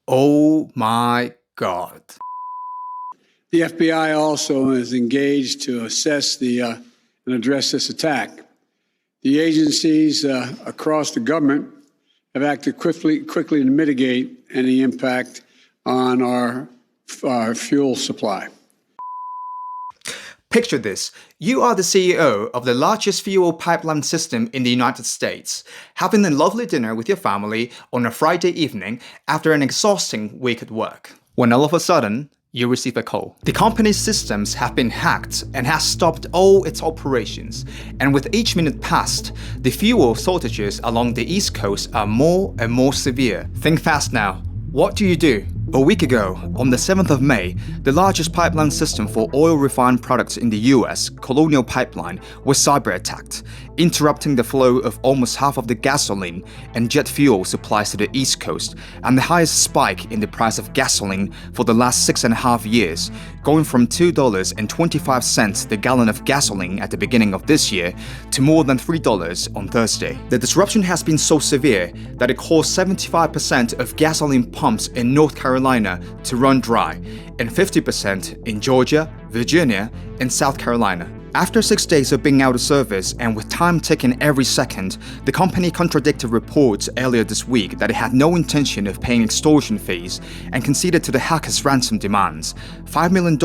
Oh my God. The FBI also is engaged to assess and address this attack. The agencies across the government have acted quickly to mitigate any impact on our fuel supply. Picture this. You are the CEO of the largest fuel pipeline system in the United States, having a lovely dinner with your family on a Friday evening after an exhausting week at work. When all of a sudden, you receive a call. The company's systems have been hacked and has stopped all its operations. And with each minute passed, the fuel shortages along the East Coast are more and more severe. Think fast now. What do you do? A week ago, on the 7th of May, the largest pipeline system for oil refined products in the US, Colonial Pipeline, was cyberattacked, interrupting the flow of almost half of the gasoline and jet fuel supplies to the East Coast, and the highest spike in the price of gasoline for the last 6.5 years, going from $2.25 the gallon of gasoline at the beginning of this year to more than $3 on Thursday. The disruption has been so severe that it caused 75% of gasoline pumps in North Carolina to run dry, and 50% in Georgia, Virginia, and South Carolina. After 6 days of being out of service and with time ticking every second, the company contradicted reports earlier this week that it had no intention of paying extortion fees and conceded to the hackers' ransom demands, $5 million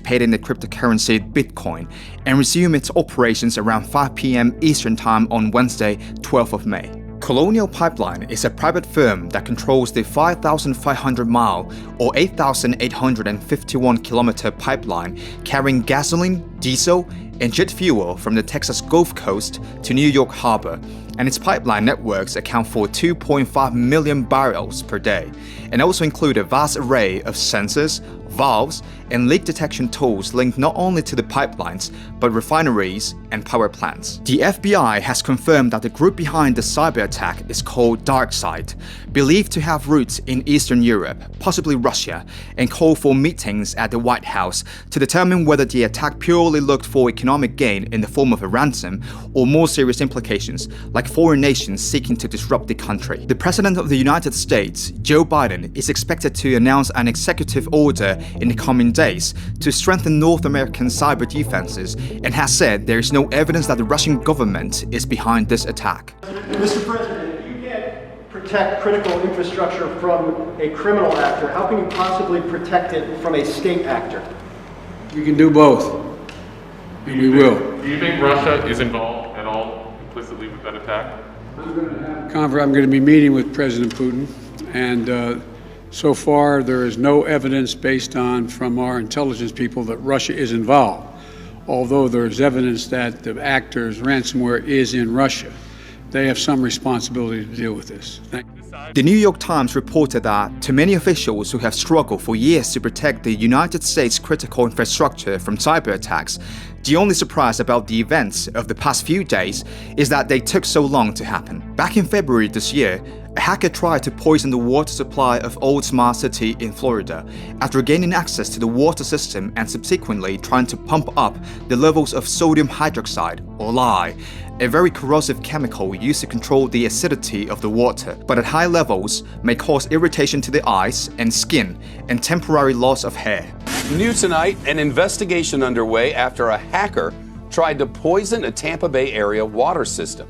paid in the cryptocurrency Bitcoin, and resumed its operations around 5 p.m. Eastern Time on Wednesday, 12th of May. Colonial Pipeline is a private firm that controls the 5,500-mile or 8,851-kilometer pipeline carrying gasoline, diesel, and jet fuel from the Texas Gulf Coast to New York Harbor, and its pipeline networks account for 2.5 million barrels per day, and also include a vast array of sensors, valves, and leak detection tools linked not only to the pipelines, but refineries and power plants. The FBI has confirmed that the group behind the cyber attack is called DarkSide, believed to have roots in Eastern Europe, possibly Russia, and called for meetings at the White House to determine whether the attack purely looked for economic gain in the form of a ransom or more serious implications, like foreign nations seeking to disrupt the country. The President of the United States, Joe Biden, is expected to announce an executive order in the coming days to strengthen North American cyber defenses, and has said there is no evidence that the Russian government is behind this attack. Mr. President, if you can't protect critical infrastructure from a criminal actor, how can you possibly protect it from a state actor? We can do both, and we will. Do you think Russia is involved at all implicitly with that attack? I'm going to be meeting with President Putin, and so far there is no evidence based on from our intelligence people that Russia is involved, although there is evidence that the actors, ransomware, is in Russia. They have some responsibility to deal with this. Thank you. The New York Times reported that to many officials who have struggled for years to protect the United States' critical infrastructure from cyber attacks, the only surprise about the events of the past few days is that they took so long to happen. Back in February this year, a hacker tried to poison the water supply of Old Smart City in Florida after gaining access to the water system and subsequently trying to pump up the levels of sodium hydroxide, or lye, a very corrosive chemical used to control the acidity of the water, but at high levels may cause irritation to the eyes and skin and temporary loss of hair. New tonight, an investigation underway after a hacker tried to poison a Tampa Bay area water system.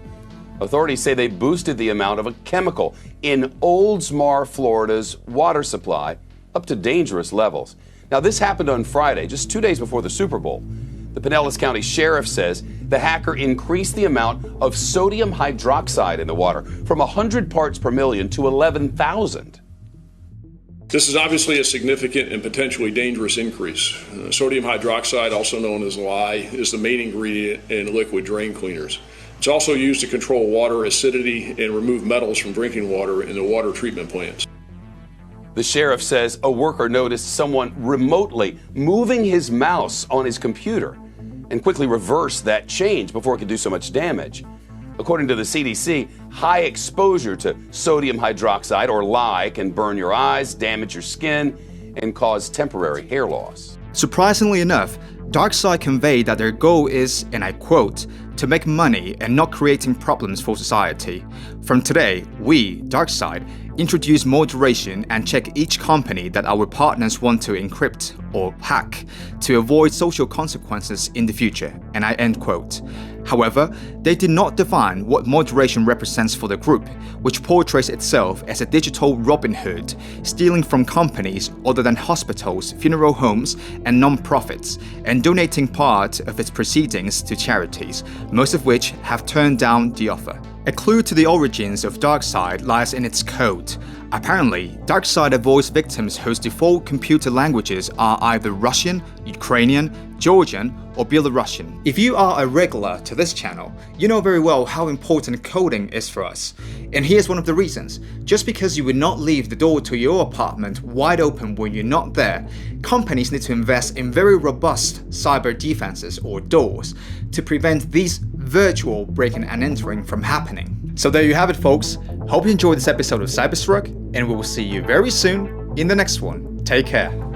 Authorities say they boosted the amount of a chemical in Oldsmar, Florida's water supply up to dangerous levels. Now, this happened on Friday, just 2 days before the Super Bowl. The Pinellas County Sheriff says the hacker increased the amount of sodium hydroxide in the water from 100 parts per million to 11,000. This is obviously a significant and potentially dangerous increase. Sodium hydroxide, also known as lye, is the main ingredient in liquid drain cleaners. It's also used to control water acidity and remove metals from drinking water in the water treatment plants. The sheriff says a worker noticed someone remotely moving his mouse on his computer and quickly reversed that change before it could do so much damage. According to the CDC, high exposure to sodium hydroxide, or lye, can burn your eyes, damage your skin, and cause temporary hair loss. Surprisingly enough, DarkSide conveyed that their goal is, and I quote, to make money and not creating problems for society. From today, we, DarkSide, introduce moderation and check each company that our partners want to encrypt or hack to avoid social consequences in the future, and I end quote. However, they did not define what moderation represents for the group, which portrays itself as a digital Robin Hood, stealing from companies other than hospitals, funeral homes, and non-profits, and donating part of its proceedings to charities, most of which have turned down the offer. A clue to the origins of DarkSide lies in its code. Apparently, DarkSide avoids victims whose default computer languages are either Russian, Ukrainian, Georgian, or Belarusian. If you are a regular to this channel, you know very well how important coding is for us. And here's one of the reasons. Just because you would not leave the door to your apartment wide open when you're not there, companies need to invest in very robust cyber defenses or doors to prevent these virtual breaking and entering from happening. So there you have it, folks. Hope you enjoyed this episode of Cyberstruck, and we will see you very soon in the next one. Take care.